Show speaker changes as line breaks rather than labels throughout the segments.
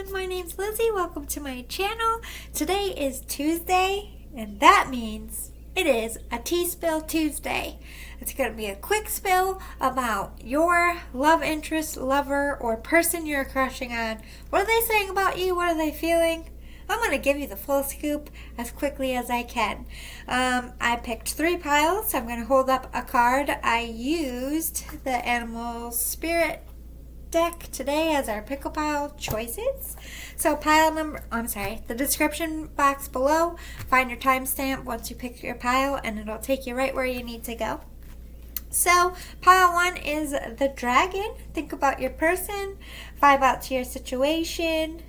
everyone, my name's Lizzie. Welcome to my channel. Today is Tuesday, and that means it is a Tea Spill Tuesday. It's going to be a quick spill about your love interest, lover, or person you're crushing on. What are they saying about you? What are they feeling? I'm going to give you the full scoop as quickly as I can. I picked 3 piles, so I'm going to hold up a card. I used the Animal Spirit deck today as our pickle pile choices. So the description box below, find your timestamp once you pick your pile and it'll take you right where you need to go. So pile 1 is the dragon. Think about your person, vibe out to your situation.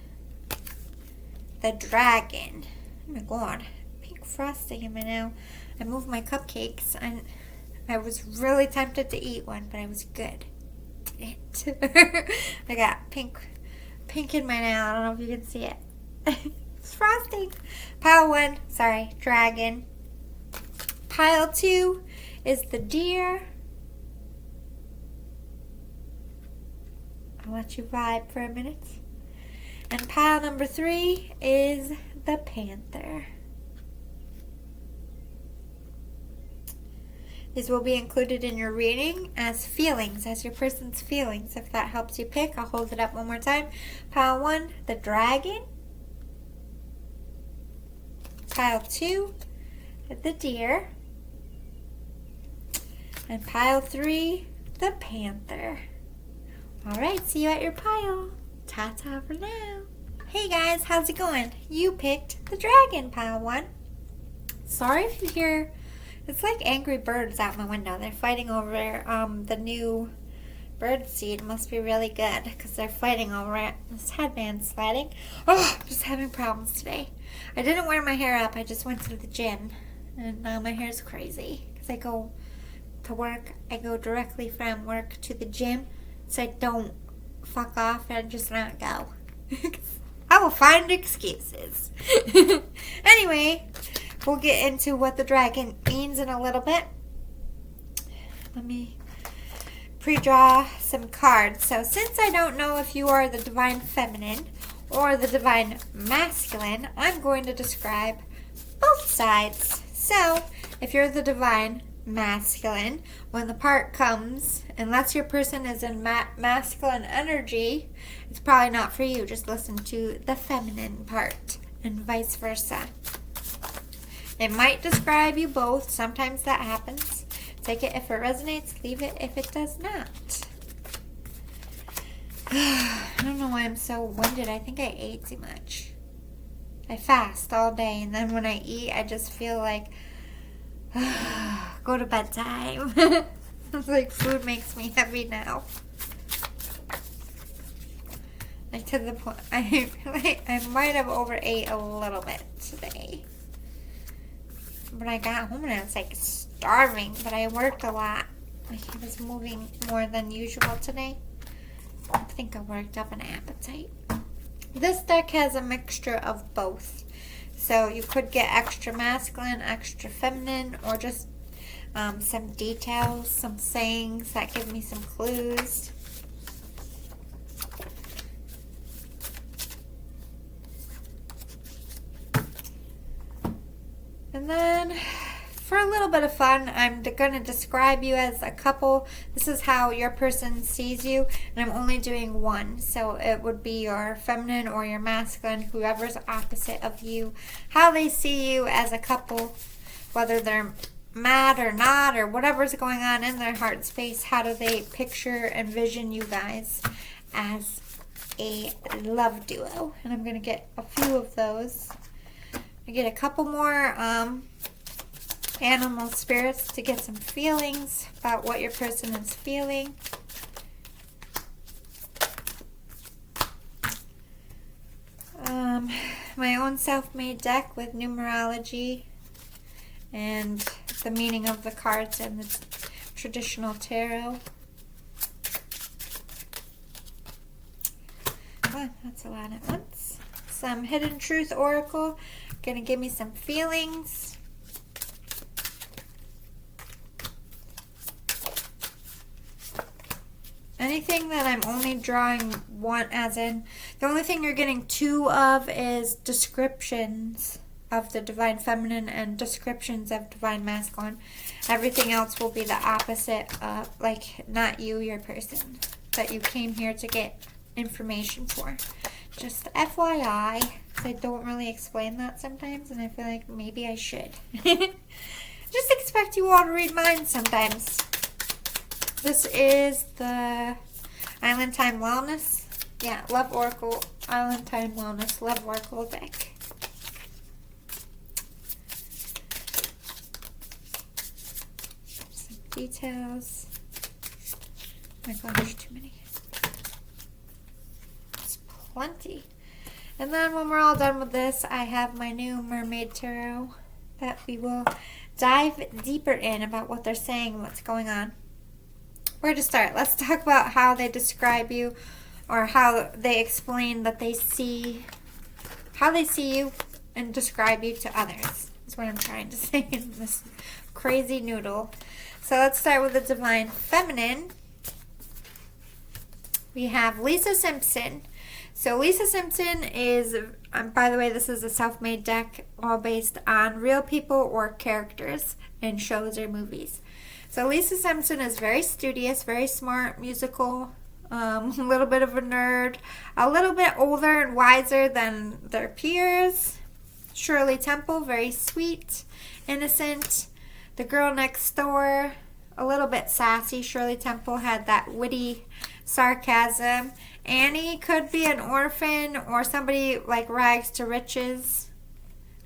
The dragon. Oh my god, pink frosting in my now. I moved my cupcakes and I was really tempted to eat one, but I was good. I got pink in my nail. I don't know if you can see it. It's frosting. Pile 1, dragon. Pile 2 is the deer. I'll let you vibe for a minute. And pile number 3 is the panther. These will be included in your reading as feelings, as your person's feelings. If that helps you pick, I'll hold it up one more time. Pile 1, the dragon. Pile 2, the deer. And pile 3, the panther. Alright, see you at your pile. Ta-ta for now. Hey guys, how's it going? You picked the dragon, pile 1. Sorry if you hear... It's like angry birds out my window. They're fighting over the new bird seed. Must be really good because they're fighting over it. This headband's sliding. Oh, I'm just having problems today. I didn't wear my hair up. I just went to the gym. And now my hair's crazy because I go to work. I go directly from work to the gym. So I don't fuck off and just not go. I will find excuses. Anyway... We'll get into what the dragon means in a little bit. Let me pre-draw some cards. So since I don't know if you are the divine feminine or the divine masculine, I'm going to describe both sides. So if you're the divine masculine, when the part comes, unless your person is in masculine energy, it's probably not for you. Just listen to the feminine part and vice versa. It might describe you both. Sometimes that happens. Take it if it resonates. Leave it if it does not. I don't know why I'm so winded. I think I ate too much. I fast all day, and then when I eat, I just feel like, go to bedtime. It's like food makes me heavy now. Like to the point, I might have overate a little bit today. But I got home and I was like starving, but I worked a lot. I was moving more than usual today. I think I worked up an appetite. This deck has a mixture of both. So you could get extra masculine, extra feminine, or just some details, some sayings that give me some clues. And then, for a little bit of fun, I'm going to describe you as a couple. This is how your person sees you, and I'm only doing one. So it would be your feminine or your masculine, whoever's opposite of you, how they see you as a couple, whether they're mad or not, or whatever's going on in their heart space. How do they picture and vision you guys as a love duo? And I'm going to get a few of those. I get a couple more animal spirits to get some feelings about what your person is feeling. My own self-made deck with numerology and the meaning of the cards and the traditional tarot. Oh, that's a lot at once. Some Hidden Truth Oracle. Gonna give me some feelings. Anything thing that I'm only drawing one, as in, the only thing you're getting two of is descriptions of the Divine Feminine and descriptions of Divine Masculine. Everything else will be the opposite of, like, not you, your person, that you came here to get information for. Just FYI, I don't really explain that sometimes, and I feel like maybe I should. Just expect you all to read mine sometimes. This is the Island Time Wellness. Yeah, Love Oracle, Island Time Wellness, Love Oracle deck. Some details. Oh my God, there's too many. It's plenty. And then when we're all done with this, I have my new Mermaid Tarot that we will dive deeper in about what they're saying, what's going on. Where to start? Let's talk about how they describe you, or how they explain that they see, how they see you and describe you to others. That's what I'm trying to say in this crazy noodle. So let's start with the Divine Feminine. We have Lisa Simpson. So Lisa Simpson is, by the way, this is a self-made deck, all based on real people or characters in shows or movies. So Lisa Simpson is very studious, very smart, musical, a little bit of a nerd, a little bit older and wiser than their peers. Shirley Temple, very sweet, innocent. The girl next door, a little bit sassy. Shirley Temple had that witty sarcasm. Annie could be an orphan or somebody like rags to riches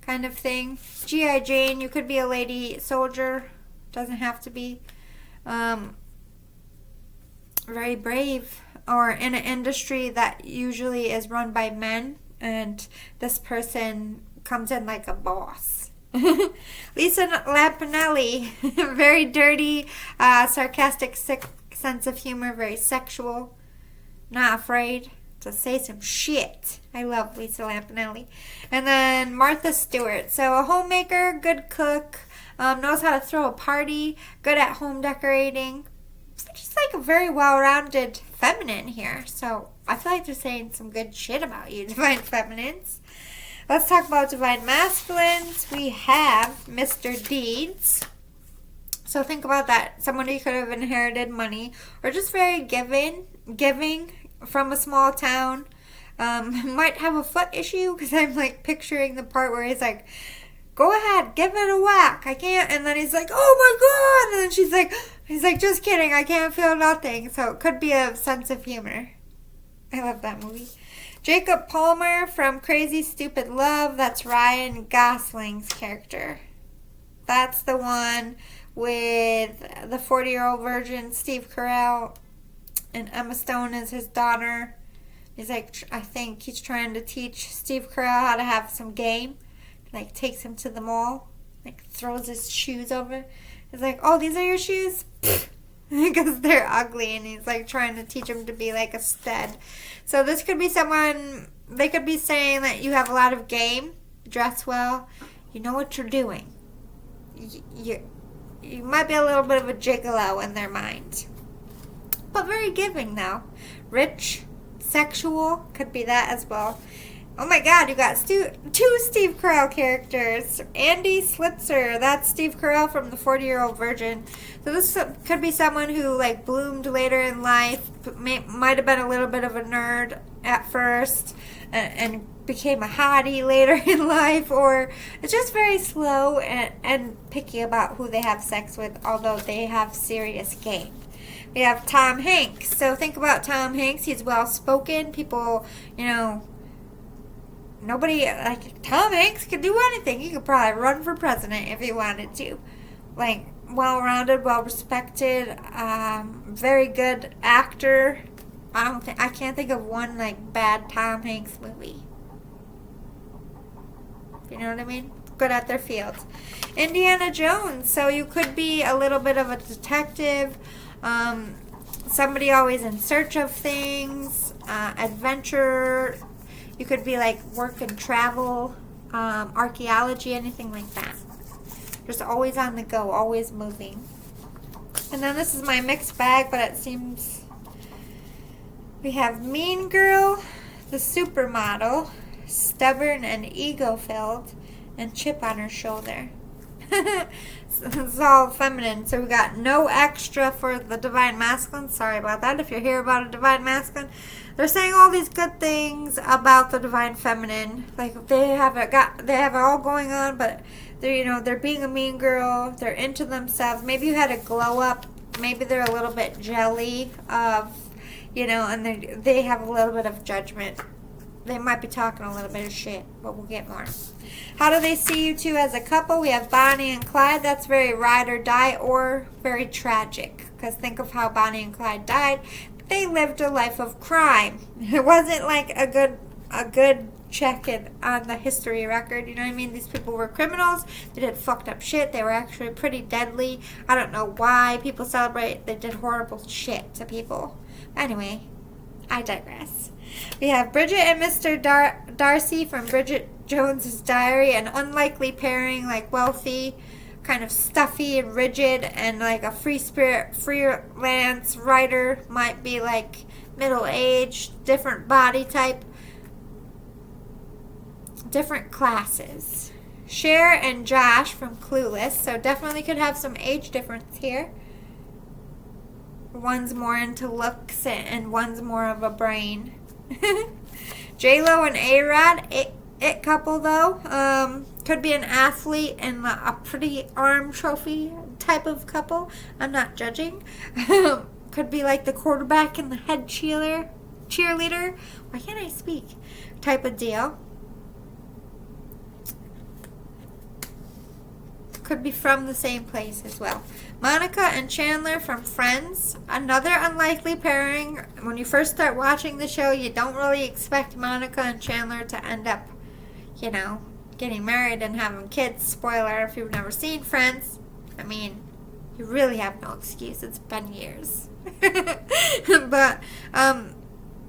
kind of thing. G.I. Jane, you could be a lady soldier. Doesn't have to be. Very brave, or in an industry that usually is run by men, and this person comes in like a boss. Lisa Lampanelli, very dirty, sarcastic, sense of humor, very sexual, not afraid to say some shit. I love Lisa Lampanelli. And then Martha Stewart, so a homemaker, good cook, knows how to throw a party, good at home decorating. Just like a very well-rounded feminine here. So I feel like they're saying some good shit about you, Divine Feminines. Let's talk about Divine Masculines. We have Mr. Deeds. So think about that. Somebody could have inherited money, or just very giving from a small town. Might have a foot issue, because I'm like picturing the part where he's like, go ahead, give it a whack. I can't. And then he's like, oh my God. And then he's like, just kidding. I can't feel nothing. So it could be a sense of humor. I love that movie. Jacob Palmer from Crazy Stupid Love. That's Ryan Gosling's character. That's the one with the 40-year-old virgin, Steve Carell. And Emma Stone is his daughter. He's like, I think he's trying to teach Steve Carell how to have some game. Like, takes him to the mall, like, throws his shoes over. He's like, oh, these are your shoes? Because they're ugly, and he's, like, trying to teach him to be, like, a stud. So this could be someone, they could be saying that you have a lot of game, dress well, you know what you're doing. You might be a little bit of a gigolo in their mind. But very giving, though. Rich, sexual, could be that as well. Oh my God, you got two Steve Carell characters. Andy Slitzer, that's Steve Carell from the 40-year-old virgin. So this could be someone who like bloomed later in life, might have been a little bit of a nerd at first, and became a hottie later in life, or it's just very slow and picky about who they have sex with, although they have serious game. We have Tom Hanks. So think about Tom Hanks. He's well-spoken. People, nobody, like, Tom Hanks could do anything. He could probably run for president if he wanted to. Like, well-rounded, well-respected, very good actor. I can't think of one, like, bad Tom Hanks movie. You know what I mean? Good at their field. Indiana Jones. So you could be a little bit of a detective, somebody always in search of things, adventure. You could be like work and travel, archaeology, anything like that. Just always on the go, always moving. And then this is my mixed bag, but it seems We have Mean Girl, the supermodel, stubborn and ego-filled, and chip on her shoulder. It's all feminine. So we got no extra for the divine masculine. Sorry about that. If you're here about a divine masculine, they're saying all these good things about the divine feminine. Like they have it all going on, but they're being a mean girl. They're into themselves. Maybe you had a glow up. Maybe they're a little bit jelly of, and they have a little bit of judgment. They might be talking a little bit of shit, but we'll get more. How do they see you two as a couple? We have Bonnie and Clyde. That's very ride or die or very tragic. Because think of how Bonnie and Clyde died. They lived a life of crime. It wasn't like a good check-in on the history record. You know what I mean? These people were criminals. They did fucked up shit. They were actually pretty deadly. I don't know why people celebrate. They did horrible shit to people. Anyway, I digress. We have Bridget and Mr. Darcy from Bridget Jones's Diary, an unlikely pairing, like wealthy, kind of stuffy and rigid, and like a free spirit, freelance writer, might be like middle-aged, different body type, different classes. Cher and Josh from Clueless, so definitely could have some age difference here. One's more into looks and one's more of a brain. J-Lo and A-Rod, it couple though. Could be an athlete and a pretty arm trophy type of couple. I'm not judging. Could be like the quarterback and the head cheerleader. Why can't I speak? Type of deal. Could be from the same place as well. Monica and Chandler from Friends. Another unlikely pairing. When you first start watching the show, you don't really expect Monica and Chandler to end up, getting married and having kids. Spoiler if you've never seen Friends. I mean, you really have no excuse. It's been years. But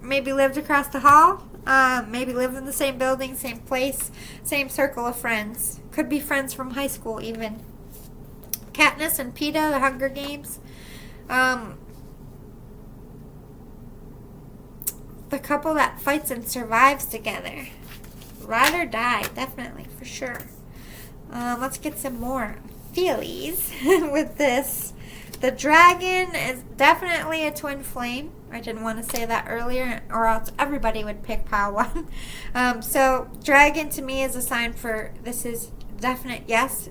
maybe lived across the hall. Maybe lived in the same building, same place, same circle of friends. Could be friends from high school even. Katniss and Peeta, the Hunger Games. The couple that fights and survives together. Ride or die, definitely, for sure. Let's get some more feelies with this. The dragon is definitely a twin flame. I didn't want to say that earlier, or else everybody would pick pile one. So dragon to me is a sign for this is definite yes,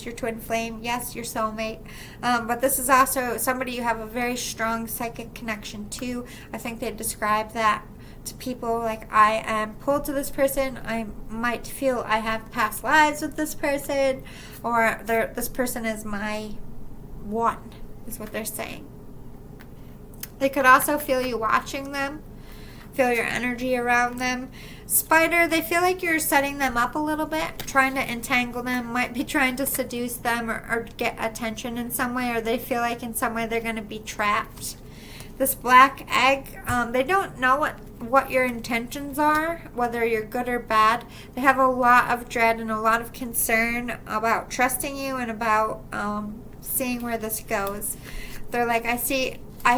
your twin flame, yes, your soulmate. But this is also somebody you have a very strong psychic connection to. I think they describe that to people like, I am pulled to this person. I might feel I have past lives with this person, or this person is my one, is what they're saying. They could also feel you watching them, feel your energy around them. Spider, they feel like you're setting them up a little bit, trying to entangle them, might be trying to seduce them or get attention in some way, or they feel like in some way they're going to be trapped. This black egg, they don't know what your intentions are, whether you're good or bad. They have a lot of dread and a lot of concern about trusting you and about seeing where this goes. They're like, I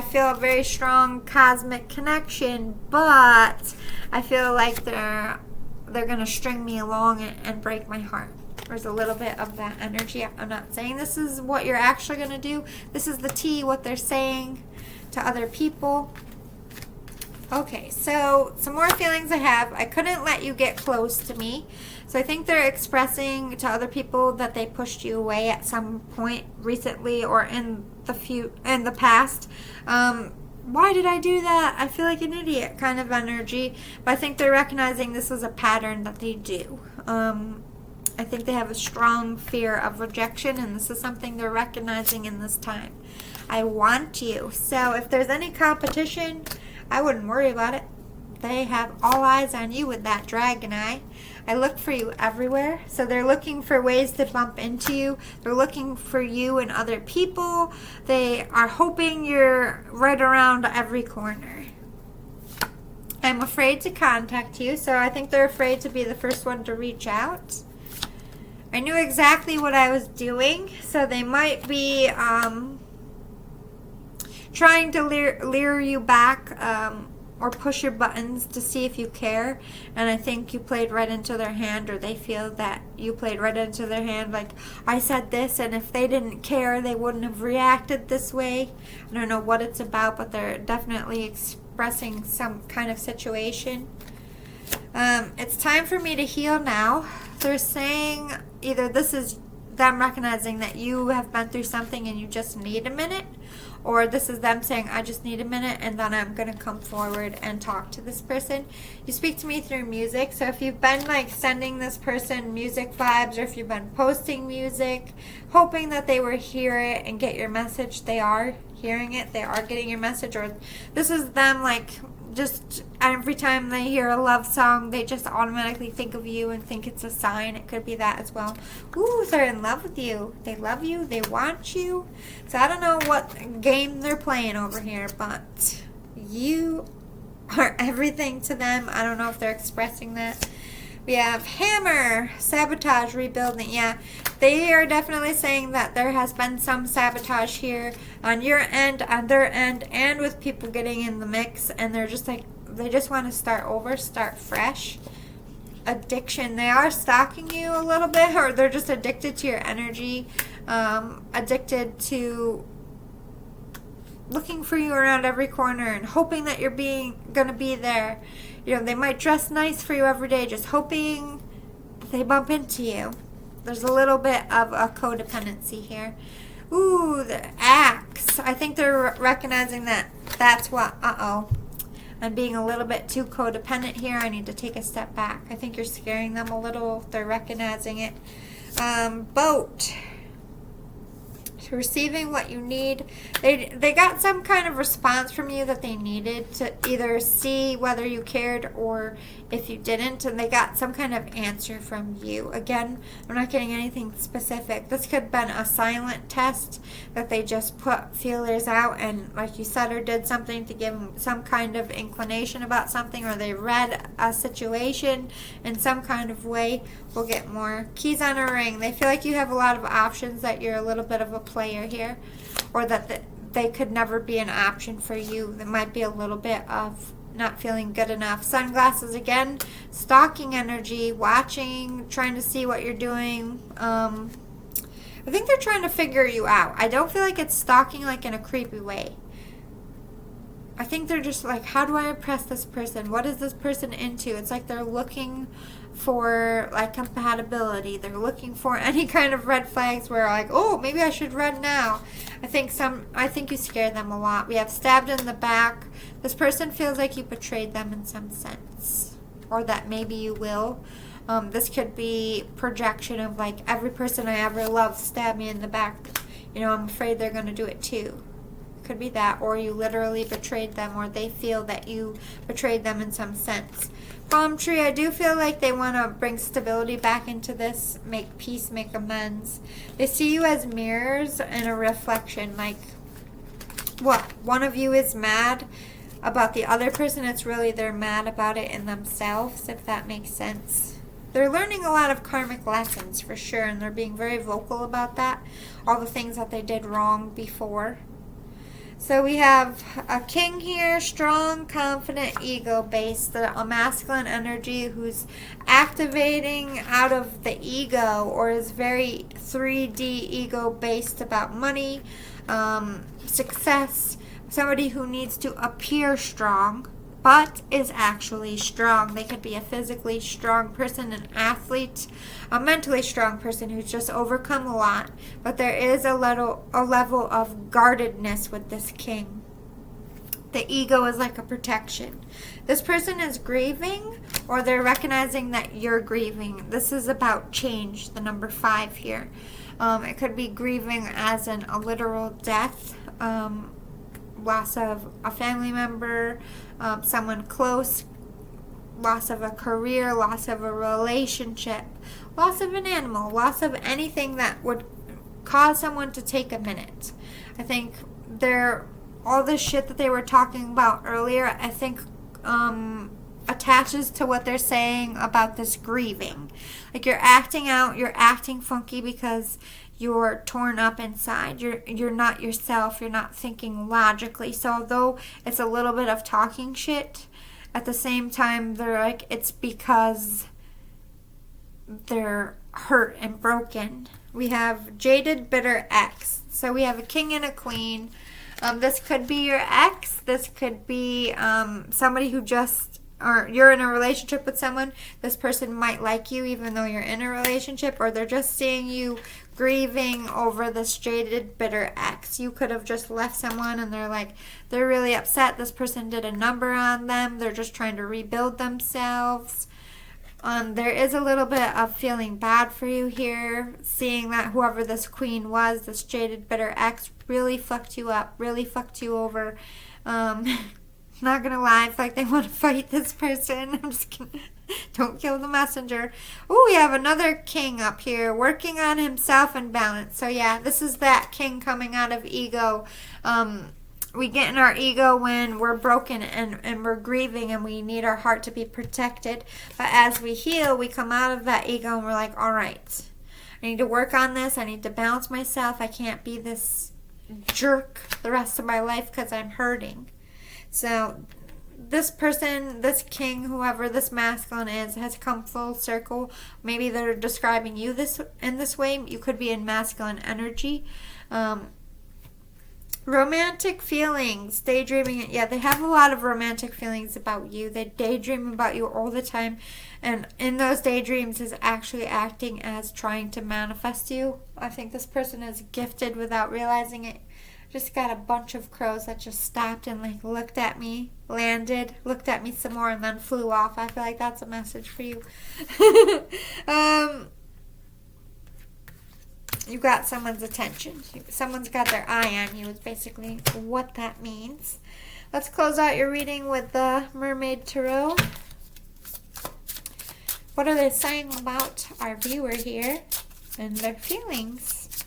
feel a very strong cosmic connection, but I feel like they're going to string me along and break my heart. There's a little bit of that energy. I'm not saying this is what you're actually going to do. This is the tea, what they're saying to other people. Okay, so some more feelings I have. I couldn't let you get close to me. So I think they're expressing to other people that they pushed you away at some point recently or in the past. Why did I do that? I feel like an idiot kind of energy. But I think they're recognizing this is a pattern that they do. I think they have a strong fear of rejection, and this is something they're recognizing in this time. I want you. So if there's any competition, I wouldn't worry about it. They have all eyes on you with that dragon eye. I look for you everywhere. So they're looking for ways to bump into you. They're looking for you and other people. They are hoping you're right around every corner. I'm afraid to contact you, so I think they're afraid to be the first one to reach out. I knew exactly what I was doing, so they might be trying to lure you back or push your buttons to see if you care. And I think you played right into their hand, or they feel that you played right into their hand. Like, I said this, and if they didn't care, they wouldn't have reacted this way. I don't know what it's about, but they're definitely expressing some kind of situation. It's time for me to heal now. They're saying either this is them recognizing that you have been through something and you just need a minute, or this is them saying, I just need a minute and then I'm going to come forward and talk to this person. You speak to me through music, so if you've been like sending this person music vibes, or if you've been posting music, hoping that they will hear it and get your message, they are hearing it, they are getting your message. Or this is them like just every time they hear a love song, they just automatically think of you and think it's a sign. It could be that as well. Ooh, they're in love with you. They love you. They want you. So I don't know what game they're playing over here, but you are everything to them. I don't know if they're expressing that. We have hammer, sabotage, rebuilding. Yeah, they are definitely saying that there has been some sabotage here on your end, on their end, and with people getting in the mix. And they're just like, they just want to start over, start fresh. Addiction. They are stalking you a little bit, or they're just addicted to your energy. Addicted to looking for you around every corner and hoping that you're gonna be there. You know, they might dress nice for you every day, just hoping they bump into you. There's a little bit of a codependency here. Ooh, the axe. I think they're recognizing that that's what, I'm being a little bit too codependent here. I need to take a step back. I think you're scaring them a little if they're recognizing it. Boat. Receiving what you need. They got some kind of response from you that they needed to either see whether you cared or if you didn't, and they got some kind of answer from you. Again, I'm not getting anything specific. This could have been a silent test that they just put feelers out, and like you said, or did something to give them some kind of inclination about something, or they read a situation in some kind of way. We'll get more. Keys on a ring. They feel like you have a lot of options, that you're a little bit of a player here, or that they could never be an option for you. There might be a little bit of not feeling good enough. Sunglasses again. Stalking energy. Watching. Trying to see what you're doing. I think they're trying to figure you out. I don't feel like it's stalking like in a creepy way. I think they're just like, how do I impress this person? What is this person into? It's like they're looking for like compatibility. They're looking for any kind of red flags where like, oh, maybe I should run now. I think you scared them a lot. We have stabbed in the back. This person feels like you betrayed them in some sense, or that maybe you will. This could be projection of like, every person I ever loved stabbed me in the back. You know, I'm afraid they're going to do it too. Could be that, or you literally betrayed them, or they feel that you betrayed them in some sense. Palm tree, I do feel like they want to bring stability back into this, make peace, make amends. They see you as mirrors and a reflection, like what one of you is mad about the other person, it's really they're mad about it in themselves, if that makes sense. They're learning a lot of karmic lessons for sure, and they're being very vocal about that, all the things that they did wrong before. So we have a king here, strong, confident, ego-based, a masculine energy who's activating out of the ego, or is very 3D ego-based about money, success, somebody who needs to appear strong, but is actually strong. They could be a physically strong person, an athlete, a mentally strong person who's just overcome a lot. But there is a level of guardedness with this king. The ego is like a protection. This person is grieving, or they're recognizing that you're grieving. This is about change, the number 5 here. It could be grieving as in a literal death, loss of a family member, someone close, loss of a career, loss of a relationship, loss of an animal, loss of anything that would cause someone to take a minute. I think all this shit that they were talking about earlier, I think attaches to what they're saying about this grieving. Like, you're acting out, you're acting funky because you're torn up inside. You're not yourself. You're not thinking logically. So although it's a little bit of talking shit, at the same time, they're like, it's because they're hurt and broken. We have jaded, bitter ex. So we have a king and a queen. This could be your ex. This could be somebody who just, or you're in a relationship with someone. This person might like you even though you're in a relationship, or they're just seeing you grieving over this jaded, bitter ex. You could have just left someone and they're really upset. This person did a number on them. They're just trying to rebuild themselves. There is a little bit of feeling bad for you here, seeing that whoever this queen was, this jaded, bitter ex, really fucked you up, really fucked you over. Not gonna lie, I feel like they want to fight this person. I'm just kidding. Don't kill the messenger. Oh, we have another king up here, working on himself and balance. So yeah, this is that king coming out of ego. We get in our ego when we're broken and we're grieving and we need our heart to be protected. But as we heal, we come out of that ego and we're like, all right, I need to work on this. I need to balance myself. I can't be this jerk the rest of my life because I'm hurting. So this person, this king, whoever this masculine is, has come full circle. Maybe they're describing you in this way. You could be in masculine energy. Romantic feelings, daydreaming. Yeah, they have a lot of romantic feelings about you. They daydream about you all the time. And in those daydreams is actually acting as trying to manifest you. I think this person is gifted without realizing it. Just got a bunch of crows that just stopped and looked at me, landed, looked at me some more, and then flew off. I feel like that's a message for you. You got someone's attention. Someone's got their eye on you is basically what that means. Let's close out your reading with the Mermaid Tarot. What are they saying about our viewer here and their feelings?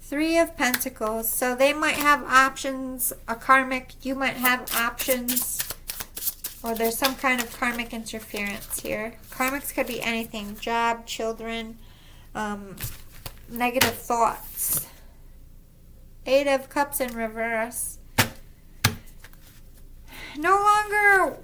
Three of Pentacles. So they might have options, a karmic. You might have options. Or there's some kind of karmic interference here. Karmics could be anything. Job, children, negative thoughts. Eight of Cups in reverse. No longer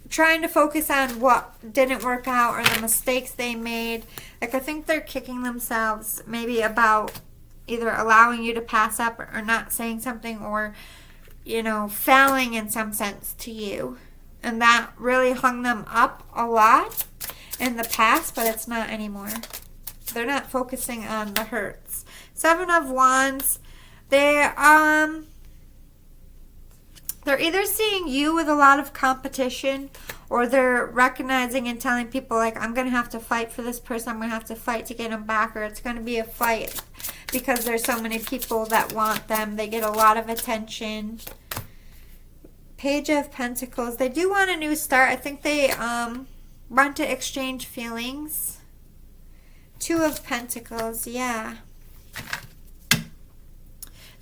trying to focus on what didn't work out or the mistakes they made. I think they're kicking themselves maybe about either allowing you to pass up or not saying something, or, failing in some sense to you. And that really hung them up a lot in the past, but it's not anymore. They're not focusing on the hurts. Seven of Wands. They're either seeing you with a lot of competition, or they're recognizing and telling people, I'm going to have to fight for this person. I'm going to have to fight to get him back, or it's going to be a fight because there's so many people that want them. They get a lot of attention. Page of Pentacles. They do want a new start. I think they want to exchange feelings. Two of Pentacles. Yeah.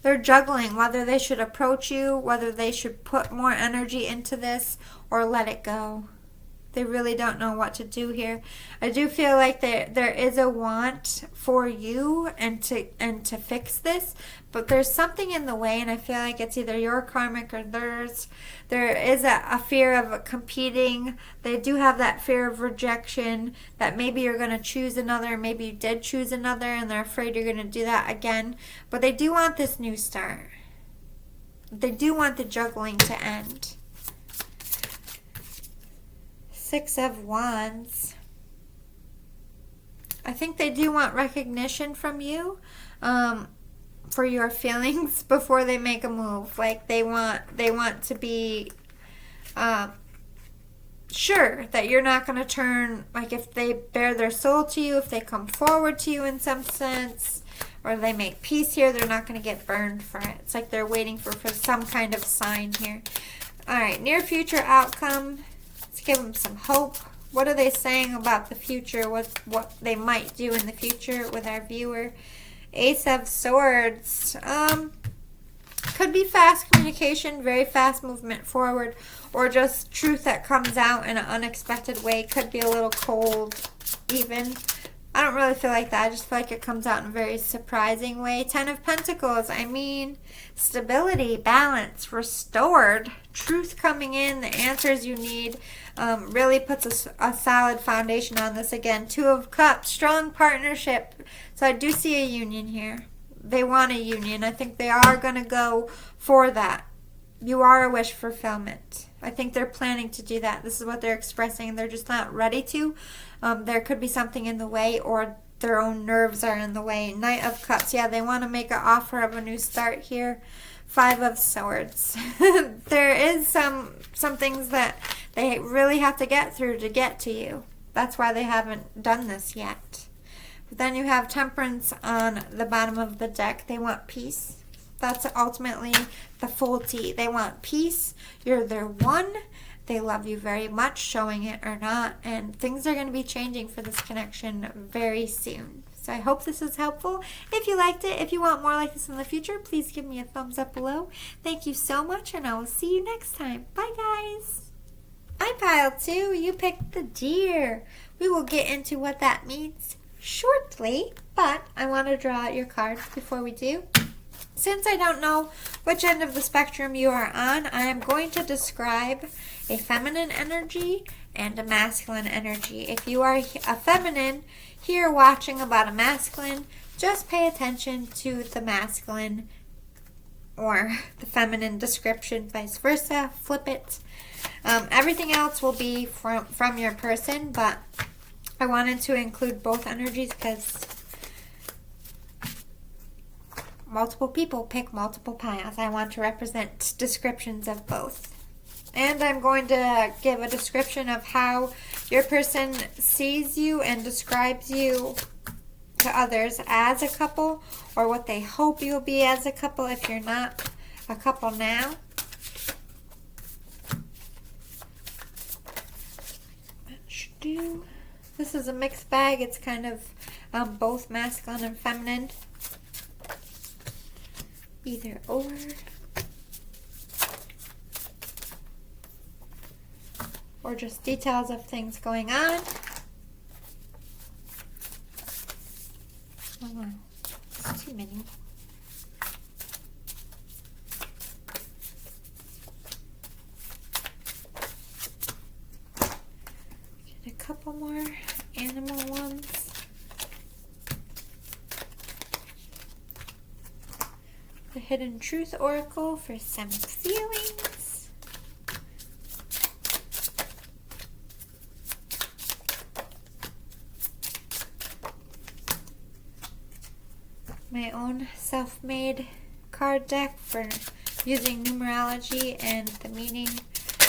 They're juggling whether they should approach you, whether they should put more energy into this, or let it go. They really don't know what to do here. I do feel like there is a want for you and to fix this, but there's something in the way, and I feel like it's either your karmic or theirs. There is a fear of competing. They do have that fear of rejection, that maybe you're going to choose another, maybe you did choose another, and they're afraid you're going to do that again. But they do want this new start. They do want the juggling to end. Six of Wands. I think they do want recognition from you for your feelings before they make a move. They want to be sure that you're not going to turn, if they bare their soul to you, if they come forward to you in some sense, or they make peace here, they're not going to get burned for it. It's like they're waiting for some kind of sign here. All right, near future outcome. Let's give them some hope. What are they saying about the future? What they might do in the future with our viewer? Ace of Swords. Could be fast communication, very fast movement forward, or just truth that comes out in an unexpected way. Could be a little cold even. I don't really feel like that. I just feel like it comes out in a very surprising way. 10 of Pentacles. I mean, stability, balance, restored, truth coming in, the answers you need. Really puts a solid foundation on this again. 2 of Cups, strong partnership. So I do see a union here. They want a union. I think they are going to go for that. You are a wish fulfillment. I think they're planning to do that. This is what they're expressing. They're just not ready to. There could be something in the way, or their own nerves are in the way. Knight of Cups. Yeah, they want to make an offer of a new start here. 5 of Swords. There is some things that they really have to get through to get to you. That's why they haven't done this yet. But then you have Temperance on the bottom of the deck. They want peace. That's ultimately the full T. They want peace. You're their one. They love you very much, showing it or not. And things are going to be changing for this connection very soon. So I hope this is helpful. If you liked it, if you want more like this in the future, please give me a thumbs up below. Thank you so much, and I will see you next time. Bye, guys. I pile 2. You picked the Deer. We will get into what that means shortly, but I want to draw out your cards before we do. Since I don't know which end of the spectrum you are on, I am going to describe a feminine energy and a masculine energy. If you are a feminine here watching about a masculine, just pay attention to the masculine or the feminine description, vice versa. Flip it. Everything else will be from your person, but I wanted to include both energies because multiple people pick multiple piles. I want to represent descriptions of both. And I'm going to give a description of how your person sees you and describes you to others as a couple, or what they hope you'll be as a couple if you're not a couple now. That should do. This is a mixed bag. It's kind of both masculine and feminine. Either or. Or just details of things going on. Oh wow, it's too many. Get a couple more animal ones. The Hidden Truth Oracle for some feelings. My own self-made card deck for using numerology and the meaning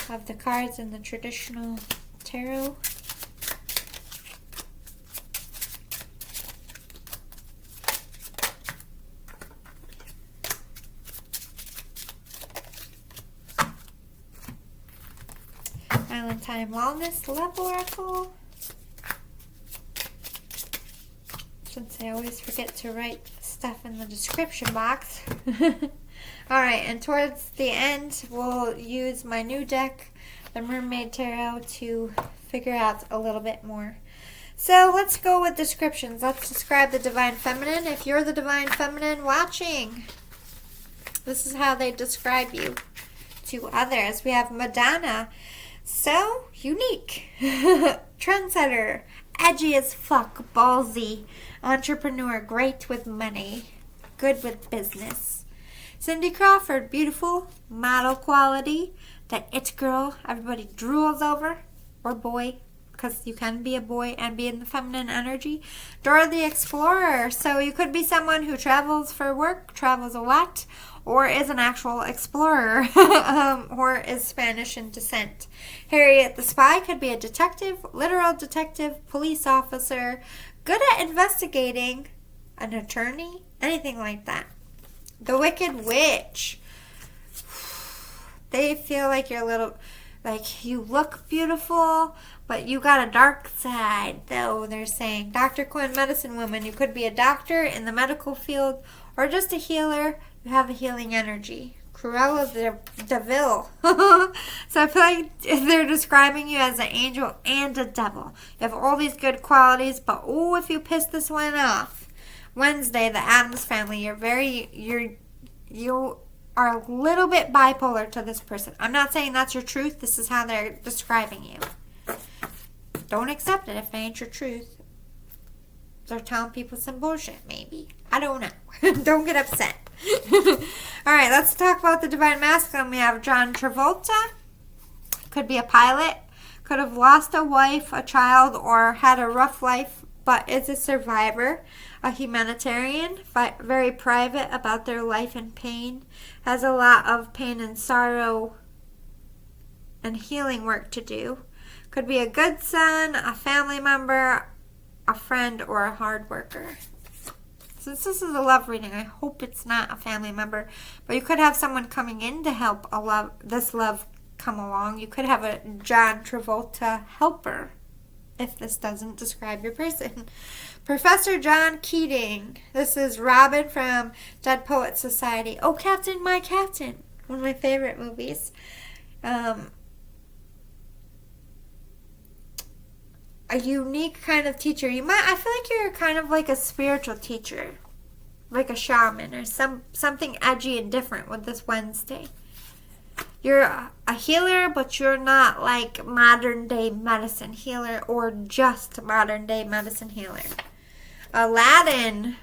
of the cards in the traditional tarot. Island Time Wellness Love Oracle. Since I always forget to write stuff in the description box. Alright, and towards the end, we'll use my new deck, the Mermaid Tarot, to figure out a little bit more. So let's go with descriptions. Let's describe the Divine Feminine. If you're the Divine Feminine watching, this is how they describe you to others. We have Madonna. So unique. Trendsetter. Edgy as fuck. Ballsy. Entrepreneur. Great with money. Good with business. Cindy Crawford. Beautiful. Model quality. The it girl everybody drools over. Or boy. Because you can be a boy and be in the feminine energy. Dora the Explorer. So you could be someone who travels for work. Travels a lot. Or is an actual explorer, or is Spanish in descent. Harriet the Spy could be a detective, literal detective, police officer, good at investigating, an attorney, anything like that. The Wicked Witch. They feel like you're a little, like you look beautiful, but you got a dark side, though, they're saying. Dr. Quinn, medicine woman. You could be a doctor in the medical field, or just a healer. You have a healing energy. Cruella de Vil. So I feel like they're describing you as an angel and a devil. You have all these good qualities, but oh, if you piss this one off. Wednesday, the Addams family, you are a little bit bipolar to this person. I'm not saying that's your truth. This is how they're describing you. Don't accept it if it ain't your truth. They're telling people some bullshit, maybe. I don't know. Don't get upset. Alright, let's talk about the Divine Masculine. We have John Travolta. Could be a pilot. Could have lost a wife, a child, or had a rough life, but is a survivor. A humanitarian, but very private about their life and pain. Has a lot of pain and sorrow and healing work to do. Could be a good son, a family member, a friend, or a hard worker. Since this is a love reading, I hope it's not a family member, but you could have someone coming in to help this love come along. You could have a John Travolta helper, if this doesn't describe your person. Professor John Keating. This is Robin from Dead Poets Society. Oh, Captain, my Captain. One of my favorite movies. A unique kind of teacher. I feel like you're kind of like a spiritual teacher, like a shaman or something edgy and different with this Wednesday. You're a healer, but you're not like modern day medicine healer or just modern day medicine healer. Aladdin.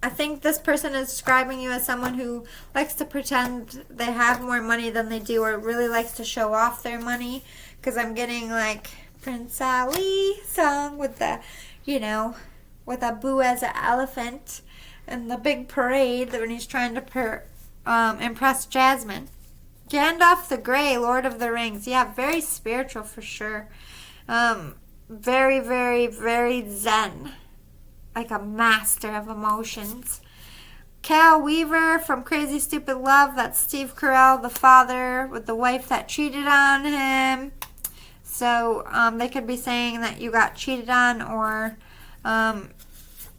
I think this person is describing you as someone who likes to pretend they have more money than they do, or really likes to show off their money. Because I'm getting like Prince Ali song with the, with Abu as an elephant and the big parade when he's trying to impress Jasmine. Gandalf the Grey, Lord of the Rings. Yeah, very spiritual for sure. Very, very, very zen. Like a master of emotions. Cal Weaver from Crazy Stupid Love. That's Steve Carell, the father with the wife that cheated on him. So they could be saying that you got cheated on, or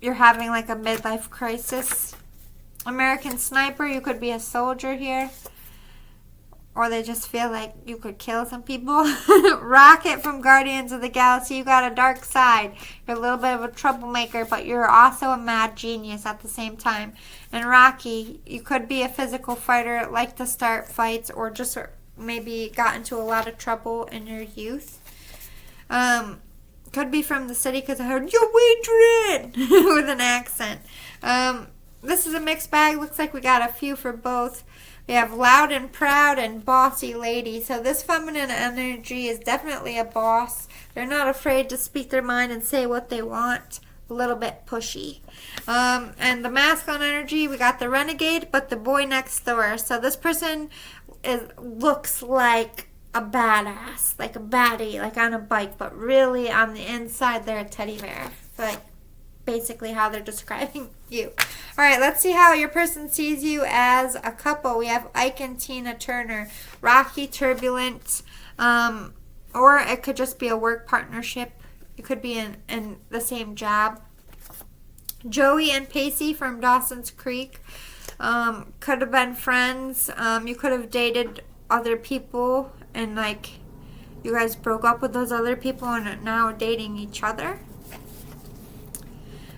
you're having like a midlife crisis. American Sniper, you could be a soldier here. Or they just feel like you could kill some people. Rocket from Guardians of the Galaxy, you got a dark side. You're a little bit of a troublemaker, but you're also a mad genius at the same time. And Rocky, you could be a physical fighter, like to start fights, or just maybe got into a lot of trouble in your youth. Could be from the city because I heard, "Yo, Adrian!" with an accent. This is a mixed bag. Looks like we got a few for both. We have loud and proud and bossy lady. So this feminine energy is definitely a boss. They're not afraid to speak their mind and say what they want. A little bit pushy. And the masculine energy, we got the renegade, but the boy next door. So this person looks like a badass, like a baddie, like on a bike, but really on the inside they're a teddy bear. Like basically how they're describing you. All right, let's see how your person sees you as a couple. We have Ike and Tina Turner. Rocky, turbulent, or it could just be a work partnership. You could be in the same job. Joey and Pacey from Dawson's Creek. Could have been friends. You could have dated other people and like you guys broke up with those other people and are now dating each other.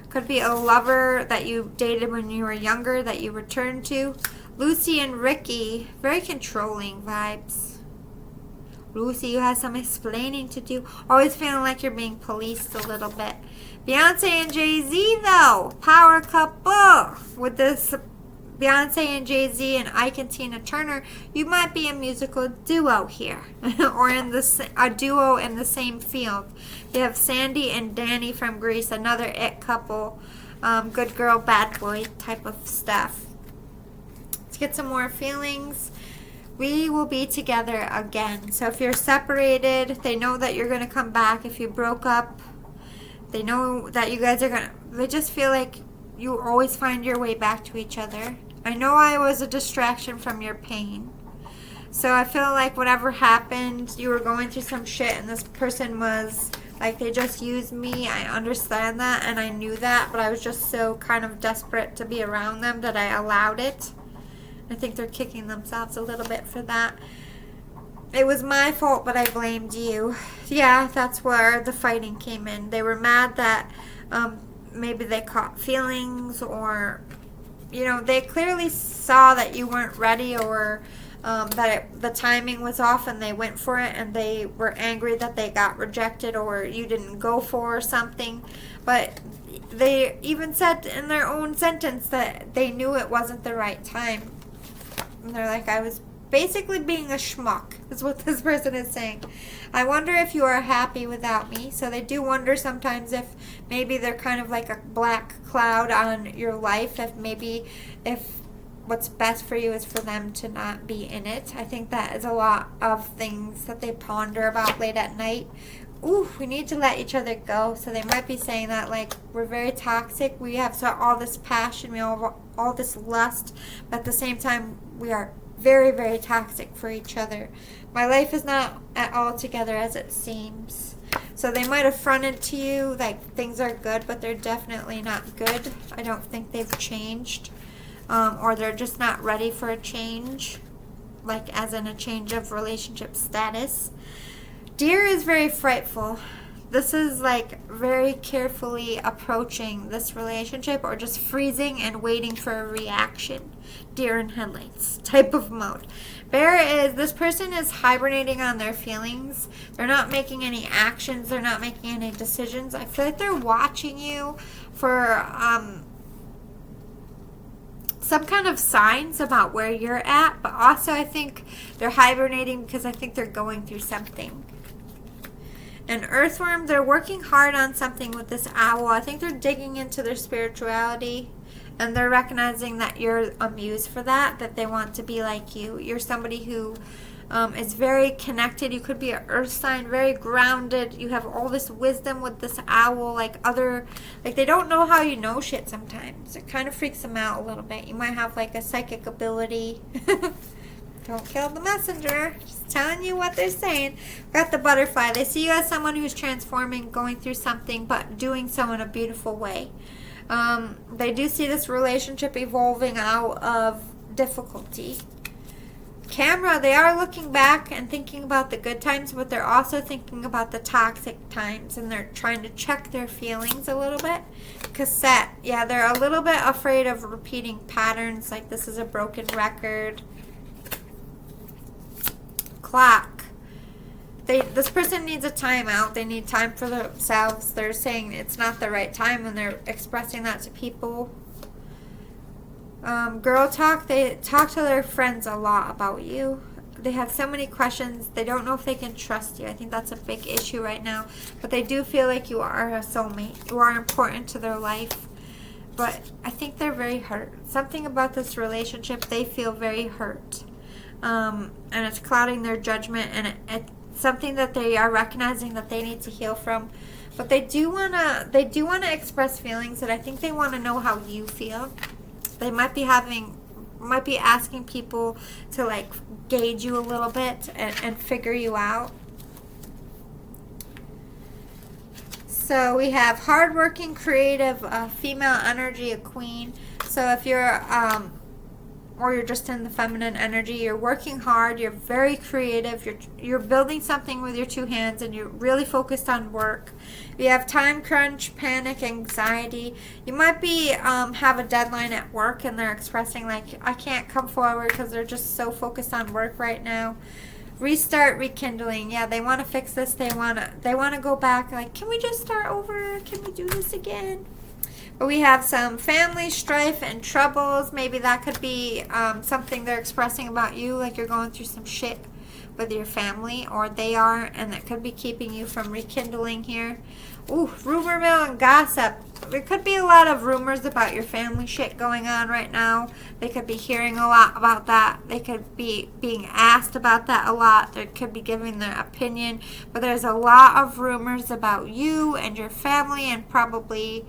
Could be a lover that you dated when you were younger that you returned to. Lucy and Ricky, very controlling vibes. Lucy, you have some explaining to do. Always feeling like you're being policed a little bit. Beyonce and Jay-Z, though. Power couple. With this Beyonce and Jay-Z and Ike and Tina Turner, you might be a musical duo here. Or a duo in the same field. You have Sandy and Danny from Grease, another it couple. Good girl, bad boy type of stuff. Let's get some more feelings. We will be together again. So if you're separated, they know that you're going to come back. If you broke up, they know that you guys are going to... They just feel like you always find your way back to each other. I know I was a distraction from your pain. So I feel like whatever happened, you were going through some shit and this person was... Like, they just used me. I understand that and I knew that. But I was just so kind of desperate to be around them that I allowed it. I think they're kicking themselves a little bit for that. It was my fault, but I blamed you. Yeah, that's where the fighting came in. They were mad that maybe they caught feelings, or, they clearly saw that you weren't ready, or that the timing was off and they went for it, and they were angry that they got rejected or you didn't go for something. But they even said in their own sentence that they knew it wasn't the right time. And they're like, I was basically being a schmuck, is what this person is saying. I wonder if you are happy without me. So they do wonder sometimes if maybe they're kind of like a black cloud on your life, if what's best for you is for them to not be in it. I think that is a lot of things that they ponder about late at night. Ooh, we need to let each other go. So they might be saying that, like, we're very toxic. We have all this passion. We have all this lust. But at the same time, we are very, very toxic for each other. My life is not at all together as it seems. So they might have fronted to you like things are good, but they're definitely not good. I don't think they've changed. Or they're just not ready for a change, like as in a change of relationship status. Deer is very frightful. This is like very carefully approaching this relationship, or just freezing and waiting for a reaction. Deer in headlights type of mode. Bear is, this person is hibernating on their feelings. They're not making any actions. They're not making any decisions. I feel like they're watching you for some kind of signs about where you're at, but also I think they're hibernating because I think they're going through something. An earthworm, they're working hard on something with this owl. I think they're digging into their spirituality, and they're recognizing that you're a muse for that they want to be like you. You're somebody who is very connected. You could be an earth sign, very grounded. You have all this wisdom with this owl, like they don't know how you know shit sometimes. It kind of freaks them out a little bit. You might have like a psychic ability. Don't kill the messenger. Just telling you what they're saying. Got the butterfly. They see you as someone who's transforming, going through something, but doing so in a beautiful way. They do see this relationship evolving out of difficulty. Camera, they are looking back and thinking about the good times, but they're also thinking about the toxic times, and they're trying to check their feelings a little bit. Cassette, yeah, they're a little bit afraid of repeating patterns, like this is a broken record. Clock, this person needs a timeout. They need time for themselves. They're saying it's not the right time, and they're expressing that to people. Girl talk, they talk to their friends a lot about you. They have so many questions. They don't know if they can trust you. I think that's a big issue right now. But they do feel like you are a soulmate. You are important to their life. But I think they're very hurt. Something about this relationship, they feel very hurt. And it's clouding their judgment, and it's something that they are recognizing that they need to heal from. But they do wanna express feelings, and I think they want to know how you feel. They might be asking people to like gauge you a little bit and figure you out. So we have hardworking, creative, female energy, a queen. So if you're or you're just in the feminine energy, you're working hard, you're very creative, you're building something with your two hands, and you're really focused on work. You have time crunch, panic, anxiety. You might be have a deadline at work, and they're expressing like, I can't come forward because they're just so focused on work right now. Restart, rekindling. Yeah, they want to fix this. They want to go back. Like, can we just start over? Can we do this again? But we have some family strife and troubles. Maybe that could be something they're expressing about you, like you're going through some shit with your family, or they are, and that could be keeping you from rekindling here. Ooh, rumor mill and gossip. There could be a lot of rumors about your family shit going on right now. They could be hearing a lot about that. They could be being asked about that a lot. They could be giving their opinion. But there's a lot of rumors about you and your family, and probably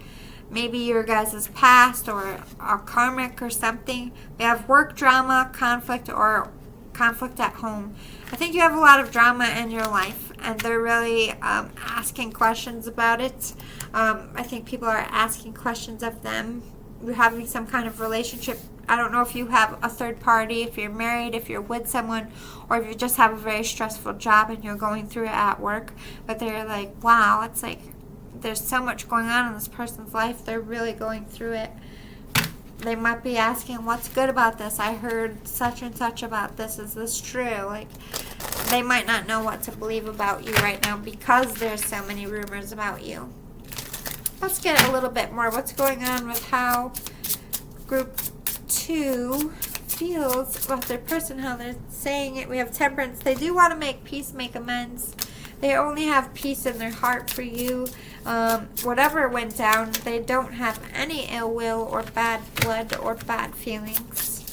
maybe your guys' past, or a karmic or something. We have work drama, conflict, or conflict at home. I think you have a lot of drama in your life, and they're really asking questions about it. I think people are asking questions of them. You're having some kind of relationship I don't know if you have a third party, if you're married, if you're with someone, or if you just have a very stressful job and you're going through it at work, but they're like, wow, it's like there's so much going on in this person's life. They're really going through it. They might be asking, what's good about this? I heard such and such about this. Is this true? Like, they might not know what to believe about you right now because there's so many rumors about you. Let's get a little bit more. What's going on with how group 2 feels about their person, how they're saying it. We have Temperance. They do want to make peace, make amends. They only have peace in their heart for you. Whatever went down, they don't have any ill will or bad blood or bad feelings.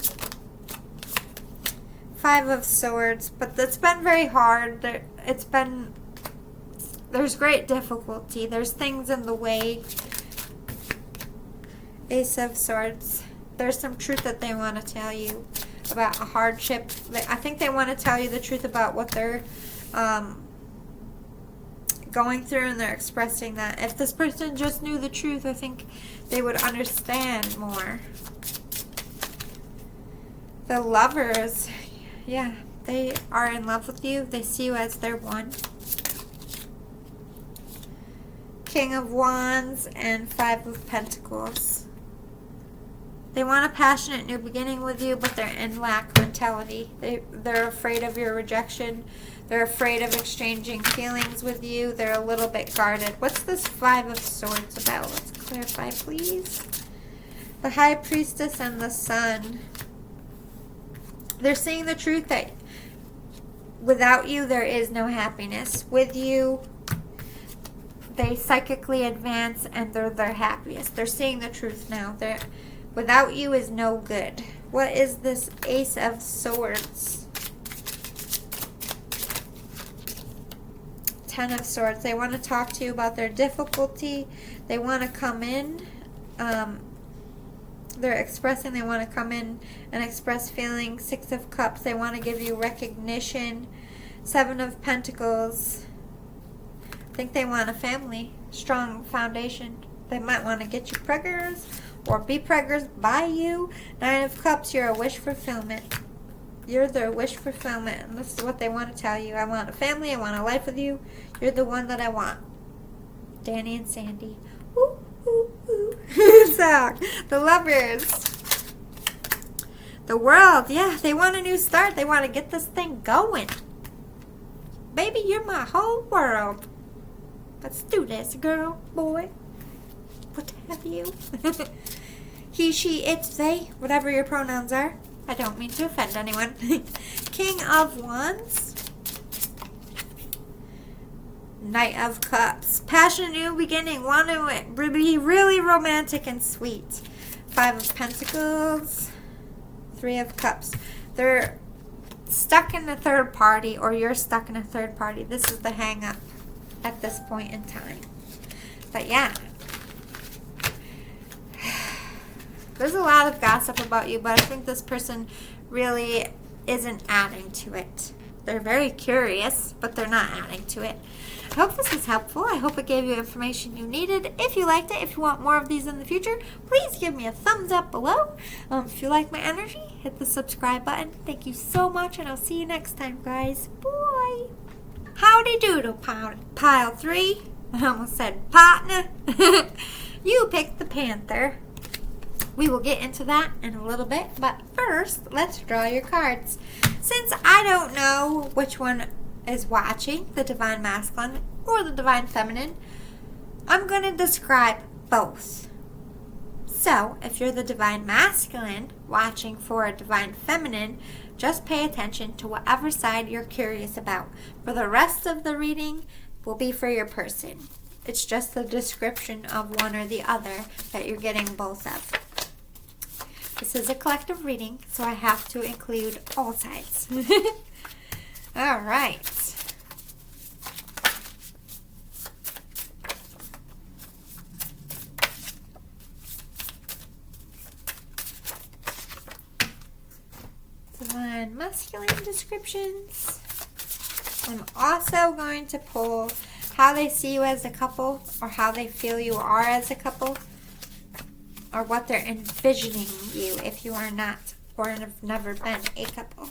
5 of Swords, but it's been very hard. There's great difficulty. There's things in the way. Ace of Swords. There's some truth that they want to tell you about a hardship. I think they want to tell you the truth about what they're going through, and they're expressing that. If this person just knew the truth, I think they would understand more. The Lovers, yeah, they are in love with you. They see you as their one. King of Wands and 5 of Pentacles. They want a passionate new beginning with you, but they're in lack mentality. They're afraid of your rejection. They're afraid of exchanging feelings with you. They're a little bit guarded. What's this 5 of Swords about? Let's clarify, please. The High Priestess and the Sun. They're seeing the truth that without you, there is no happiness. With you, they psychically advance and they're their happiest. They're seeing the truth now. Without you is no good. What is this Ace of Swords? 10 of Swords. They want to talk to you about their difficulty. They want to come in. They're expressing they want to come in and express feelings. 6 of Cups. They want to give you recognition. 7 of Pentacles. I think they want a family. Strong foundation. They might want to get you preggers or be preggers by you. 9 of Cups. You're a wish fulfillment. You're their wish fulfillment. And this is what they want to tell you. I want a family. I want a life with you. You're the one that I want. Danny and Sandy. Ooh, ooh, ooh. So, the Lovers. The World. Yeah, they want a new start. They want to get this thing going. Baby, you're my whole world. Let's do this, girl, boy. What have you? He, she, it, they, whatever your pronouns are. I don't mean to offend anyone. King of Wands. Knight of Cups. Passion, new beginning. Want to be really romantic and sweet. 5 of Pentacles. 3 of Cups. They're stuck in a third party, or you're stuck in a third party. This is the hang up at this point in time. But yeah. There's a lot of gossip about you, but I think this person really isn't adding to it. They're very curious, but they're not adding to it. I hope this was helpful. I hope it gave you information you needed. If you liked it, if you want more of these in the future, please give me a thumbs up below. If you like my energy, hit the subscribe button. Thank you so much, and I'll see you next time, guys. Bye. Howdy doodle, pile 3. I almost said partner. You picked the Panther. We will get into that in a little bit, but first, let's draw your cards. Since I don't know which one is watching, the Divine Masculine or the Divine Feminine, I'm going to describe both. So, if you're the Divine Masculine watching for a Divine Feminine, just pay attention to whatever side you're curious about. For the rest of the reading will be for your person. It's just the description of one or the other that you're getting both of. This is a collective reading, so I have to include all sides. All right. Divine Masculine descriptions. I'm also going to pull how they see you as a couple, or how they feel you are as a couple. or what they're envisioning you if you are not or have never been a couple.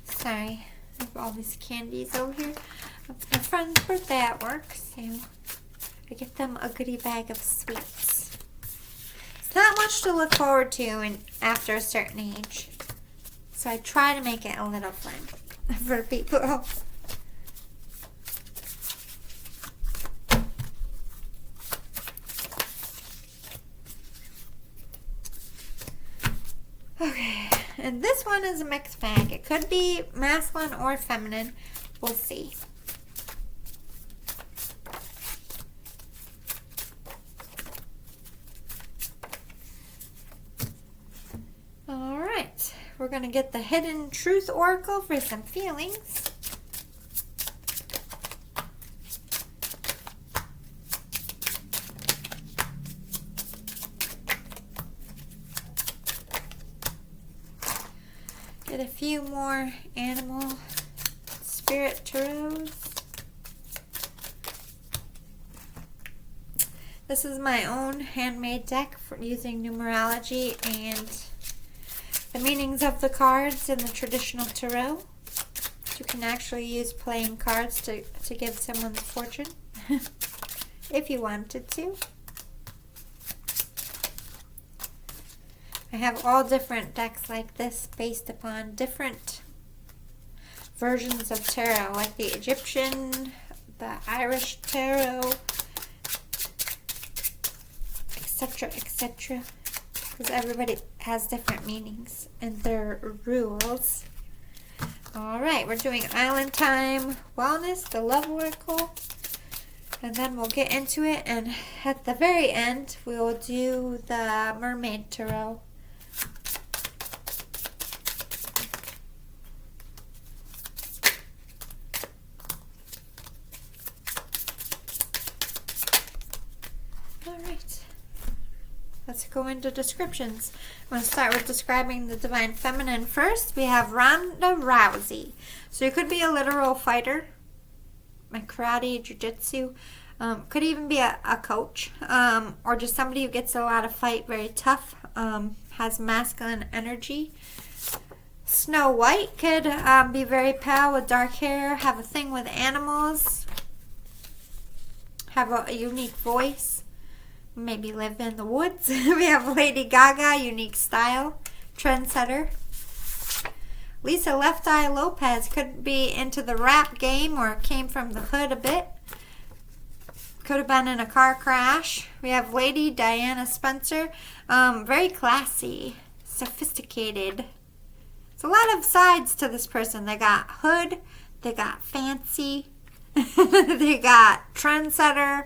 Sorry, I have all these candies over here. It's my friend's birthday at work, so I get them a goodie bag of sweets. It's not much to look forward to after a certain age, so I try to make it a little fun for people. Okay, and this one is a mixed bag. It could be masculine or feminine. We'll see. All right, we're going to get the Hidden Truth Oracle for some feelings. Get a few more animal spirit tarots. This is my own handmade deck for using numerology and the meanings of the cards in the traditional tarot. You can actually use playing cards to give someone the fortune if you wanted to. I have all different decks like this based upon different versions of tarot, like the Egyptian, the Irish tarot, etc., etc. Because everybody has different meanings and their rules. Alright, we're doing Island Time Wellness, the Love Oracle. And then we'll get into it, and at the very end, we will do the Mermaid Tarot. Alright, let's go into descriptions. I'm going to start with describing the Divine Feminine first. We have Ronda Rousey. So you could be a literal fighter, like karate, jiu-jitsu. Could even be a coach, or just somebody who gets a lot of fight, very tough, has masculine energy. Snow White could be very pale with dark hair, have a thing with animals, have a unique voice, maybe live in the woods. We have Lady Gaga, unique style, trendsetter. Lisa Left Eye Lopez could be into the rap game or came from the hood a bit. Could have been in a car crash. We have Lady Diana Spencer, very classy, sophisticated. It's a lot of sides to this person. They got hood, they got fancy, they got trendsetter,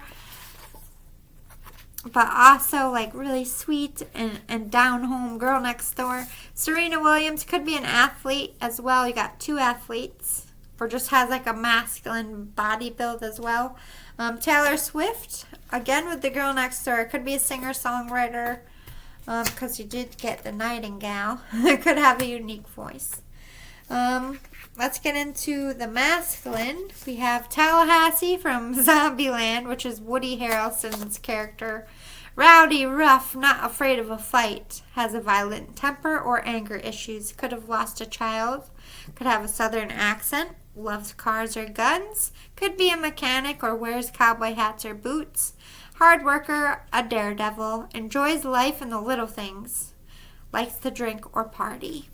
but also like really sweet and down home girl next door. Serena Williams could be an athlete as well. You got two athletes, or just has like a masculine body build as well. Taylor Swift, again with the girl next door, could be a singer-songwriter, because you did get the Nightingale. Could have a unique voice. Let's get into the masculine. We have Tallahassee from Zombieland, which is Woody Harrelson's character. Rowdy, rough, not afraid of a fight. Has a violent temper or anger issues. Could have lost a child. Could have a southern accent. Loves cars or guns. Could be a mechanic or wears cowboy hats or boots. Hard worker, a daredevil. Enjoys life and the little things. Likes to drink or party.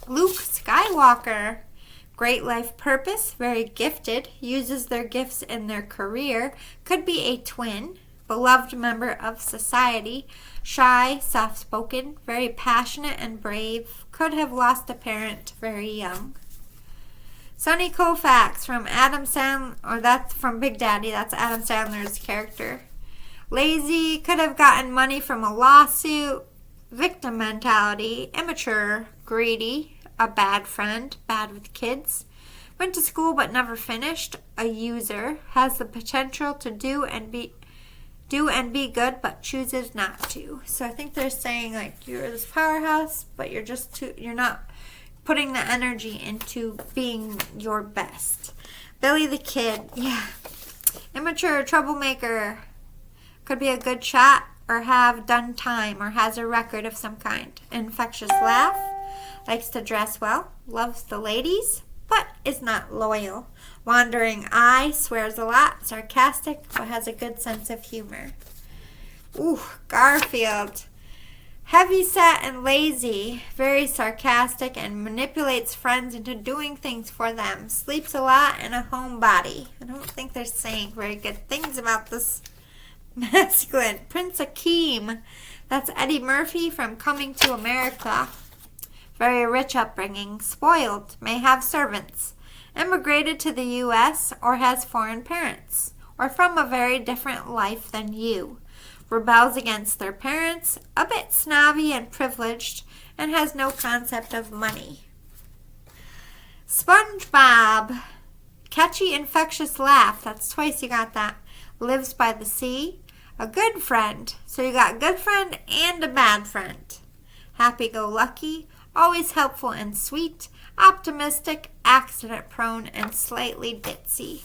Luke Skywalker. Great life purpose, very gifted, uses their gifts in their career, could be a twin, beloved member of society, shy, soft-spoken, very passionate and brave, could have lost a parent very young. Sonny Koufax from Adam Sandler, or that's from Big Daddy, that's Adam Sandler's character. Lazy, could have gotten money from a lawsuit, victim mentality, immature, greedy, a bad friend, bad with kids, went to school but never finished, a user, has the potential to do and be good but chooses not to. So I think they're saying like you're this powerhouse but you're putting the energy into being your best. Billy the Kid, yeah. Immature, troublemaker. Could be a good shot or have done time or has a record of some kind. Infectious laugh. Likes to dress well. Loves the ladies, but is not loyal. Wandering eye. Swears a lot. Sarcastic, but has a good sense of humor. Ooh, Garfield. Heavyset and lazy. Very sarcastic and manipulates friends into doing things for them. Sleeps a lot and a homebody. I don't think they're saying very good things about this masculine. Prince Akeem. That's Eddie Murphy from Coming to America. Very rich upbringing. Spoiled. May have servants. Immigrated to the U.S. or has foreign parents. Or from a very different life than you. Rebels against their parents. A bit snobby and privileged. And has no concept of money. SpongeBob. Catchy, infectious laugh. That's twice you got that. Lives by the sea. A good friend. So you got good friend and a bad friend. Happy-go-lucky. Always helpful and sweet. Optimistic. Accident-prone and slightly ditzy.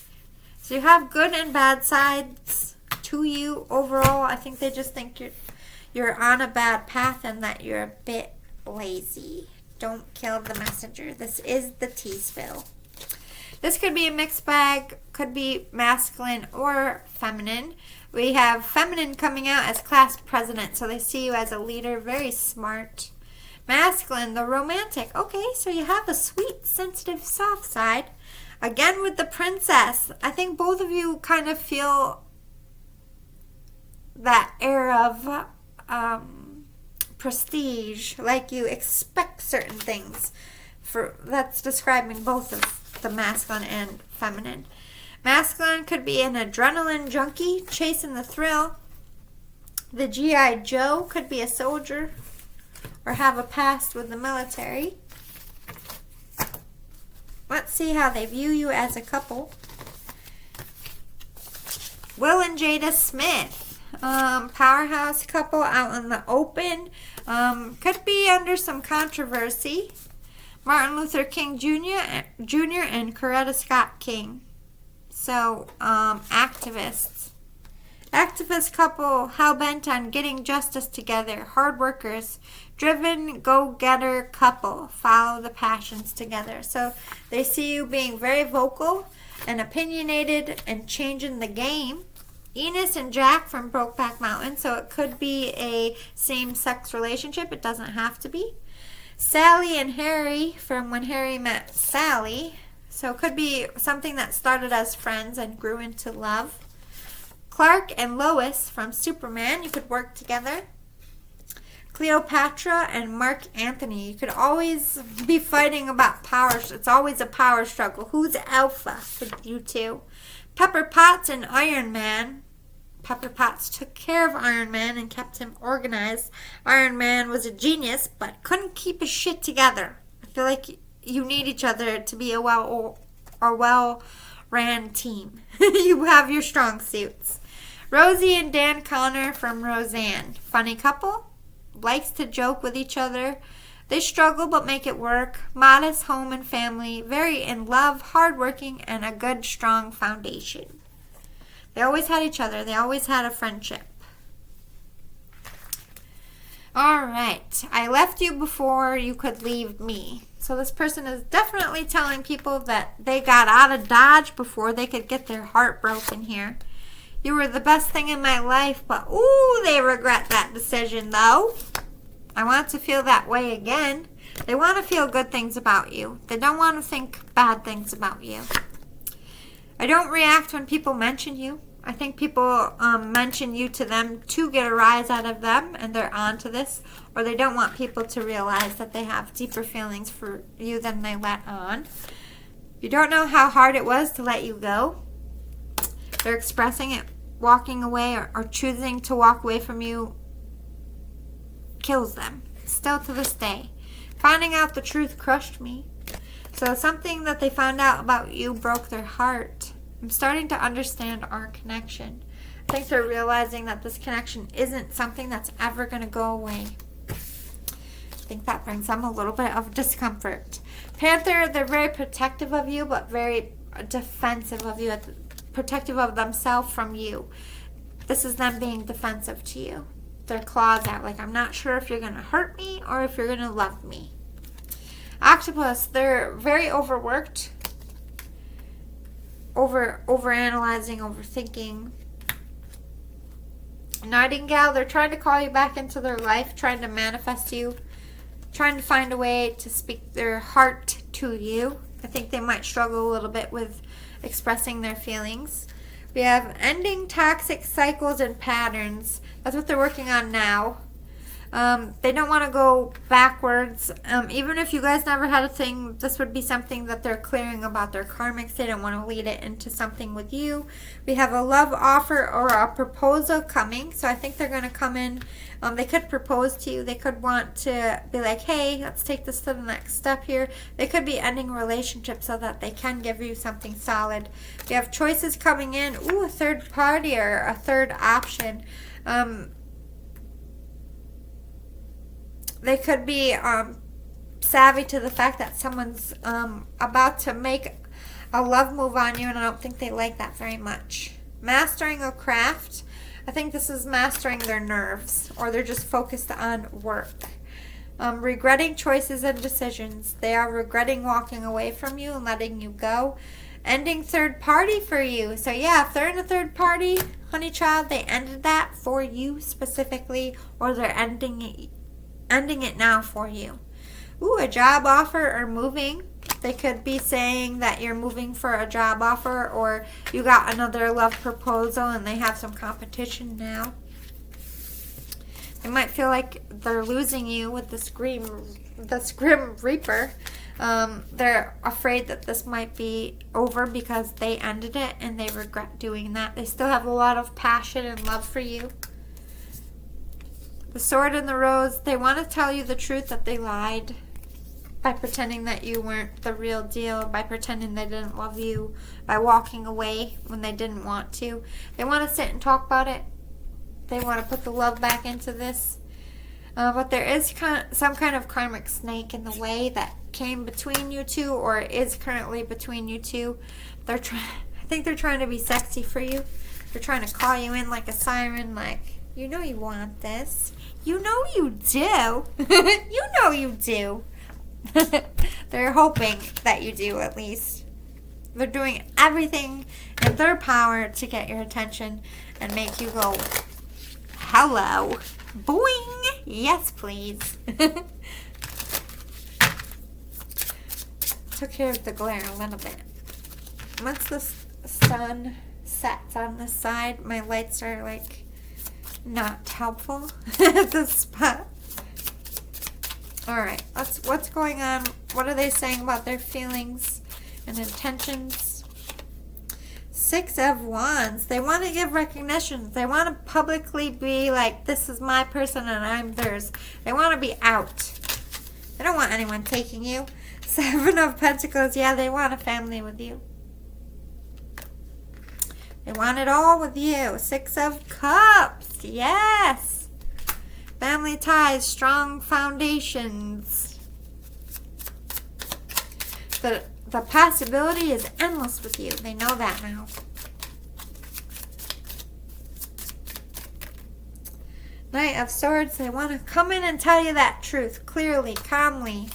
So you have good and bad sides to you overall. I think they just think you're on a bad path and that you're a bit lazy. Don't kill the messenger. This is the tea spill. This could be a mixed bag, could be masculine or feminine. We have feminine coming out as class president, so they see you as a leader, very smart. Masculine, the romantic. Okay, so you have a sweet, sensitive, soft side. Again with the princess. I think both of you kind of feel that air of prestige, like you expect certain things. That's describing both of the masculine and feminine. Masculine could be an adrenaline junkie, chasing the thrill. The G.I. Joe could be a soldier or have a past with the military. Let's see how they view you as a couple. Will and Jada Smith. Powerhouse couple out in the open. Could be under some controversy. Martin Luther King Jr. and Coretta Scott King. So, activists. Activist couple hell-bent on getting justice together. Hard workers. Driven go-getter couple. Follow the passions together. So, they see you being very vocal and opinionated and changing the game. Enos and Jack from Brokeback Mountain. So, it could be a same-sex relationship. It doesn't have to be. Sally and Harry from When Harry Met Sally. So it could be something that started as friends and grew into love. Clark and Lois from Superman. You could work together. Cleopatra and Mark Anthony. You could always be fighting about power. It's always a power struggle. Who's alpha for you two? Pepper Potts and Iron Man. Pepper Potts took care of Iron Man and kept him organized. Iron Man was a genius, but couldn't keep his shit together. I feel like you need each other to be a well-ran team. You have your strong suits. Rosie and Dan Connor from Roseanne. Funny couple. Likes to joke with each other. They struggle but make it work. Modest home and family. Very in love, hardworking, and a good, strong foundation. They always had each other. They always had a friendship. All right. I left you before you could leave me. So this person is definitely telling people that they got out of Dodge before they could get their heart broken here. You were the best thing in my life, but ooh, they regret that decision though. I want to feel that way again. They want to feel good things about you. They don't want to think bad things about you. I don't react when people mention you. I think people mention you to them to get a rise out of them, and they're on to this, or they don't want people to realize that they have deeper feelings for you than they let on. You don't know how hard it was to let you go. They're expressing it, walking away or choosing to walk away from you kills them, still to this day. Finding out the truth crushed me. So something that they found out about you broke their heart. I'm starting to understand our connection. I think they're realizing that this connection isn't something that's ever going to go away. I think that brings them a little bit of discomfort. Panther, they're very protective of you, but very defensive of you, protective of themselves from you. This is them being defensive to you. Their claws out, like, I'm not sure if you're going to hurt me or if you're going to love me. Octopus, they're very overworked, overanalyzing, overthinking. Nightingale, they're trying to call you back into their life, trying to manifest you, trying to find a way to speak their heart to you. I think they might struggle a little bit with expressing their feelings. We have ending toxic cycles and patterns. That's what they're working on now. They don't want to go backwards. Even if you guys never had a thing, this would be something that they're clearing about their karmics. They don't want to lead it into something with you. We have a love offer or a proposal coming. So I think they're going to come in. They could propose to you. They could want to be like, hey, let's take this to the next step here. They could be ending relationships so that they can give you something solid. We have choices coming in. Ooh, a third party or a third option. They could be savvy to the fact that someone's about to make a love move on you, and I don't think they like that very much. Mastering a craft. I think this is mastering their nerves, or they're just focused on work. Regretting choices and decisions. They are regretting walking away from you and letting you go. Ending third party for you. So yeah, if they're in a third party, honey child, they ended that for you specifically, or they're ending it now for you. Ooh, a job offer or moving. They could be saying that you're moving for a job offer, or you got another love proposal and they have some competition now. They might feel like they're losing you with this Grim Reaper. They're afraid that this might be over because they ended it and they regret doing that. They still have a lot of passion and love for you. The Sword and the Rose, they want to tell you the truth that they lied by pretending that you weren't the real deal, by pretending they didn't love you, by walking away when they didn't want to. They want to sit and talk about it. They want to put the love back into this. But there is some kind of karmic snake in the way that came between you two, or is currently between you two. I think they're trying to be sexy for you. They're trying to call you in like a siren, like, you know you want this. You know you do. You know you do. They're hoping that you do, at least. They're doing everything in their power to get your attention and make you go, hello. Boing. Yes, please. Took care of the glare a little bit. Once the sun sets on this side, my lights are like not helpful at this spot. Alright, what's going on? What are they saying about their feelings and intentions? 6 of Wands. They want to give recognition. They want to publicly be like, this is my person and I'm theirs. They want to be out. They don't want anyone taking you. 7 of Pentacles. Yeah, they want a family with you. They want it all with you. 6 of Cups. Yes. Family ties, strong foundations. The possibility is endless with you. They know that now. Knight of Swords. They want to come in and tell you that truth clearly, calmly.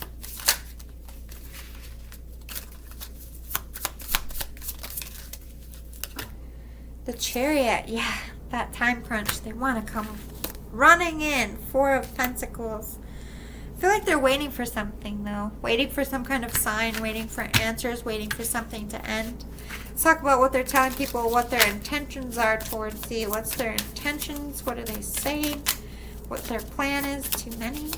The Chariot. Yeah, that time crunch. They want to come running in. 4 of Pentacles. I feel like they're waiting for something, though. Waiting for some kind of sign, waiting for answers, waiting for something to end. Let's talk about what they're telling people, what their intentions are towards you. What's their intentions? What are they saying? What their plan is? Too many.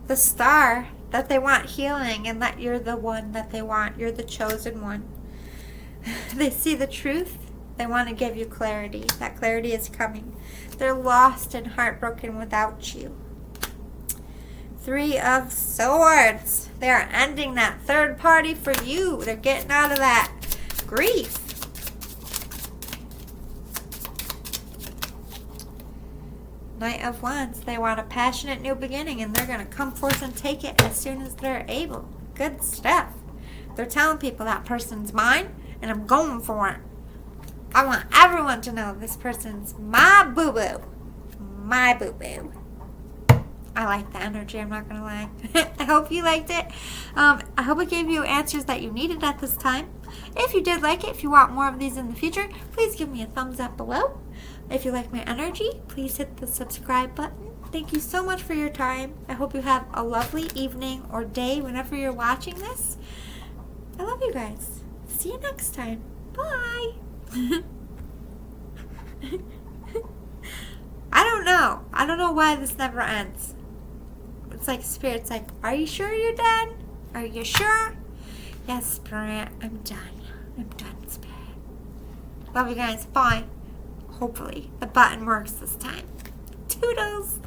The Star. That they want healing and that you're the one that they want. You're the chosen one. They see the truth. They want to give you clarity. That clarity is coming. They're lost and heartbroken without you. 3 of Swords. They are ending that third party for you. They're getting out of that grief. Knight of Wands. They want a passionate new beginning, and they're going to come forth and take it as soon as they're able. Good stuff. They're telling people that person's mine, and I'm going for it. I want everyone to know this person's my boo-boo. My boo-boo. I like the energy, I'm not going to lie. I hope you liked it. I hope it gave you answers that you needed at this time. If you did like it, if you want more of these in the future, please give me a thumbs up below. If you like my energy, please hit the subscribe button. Thank you so much for your time. I hope you have a lovely evening or day whenever you're watching this. I love you guys. See you next time. Bye. I don't know why this never ends. It's like Spirit's like, are you sure you're done? Are you sure? Yes, Spirit, I'm done. I'm done, Spirit. Love you guys. Bye. Hopefully the button works this time. Toodles.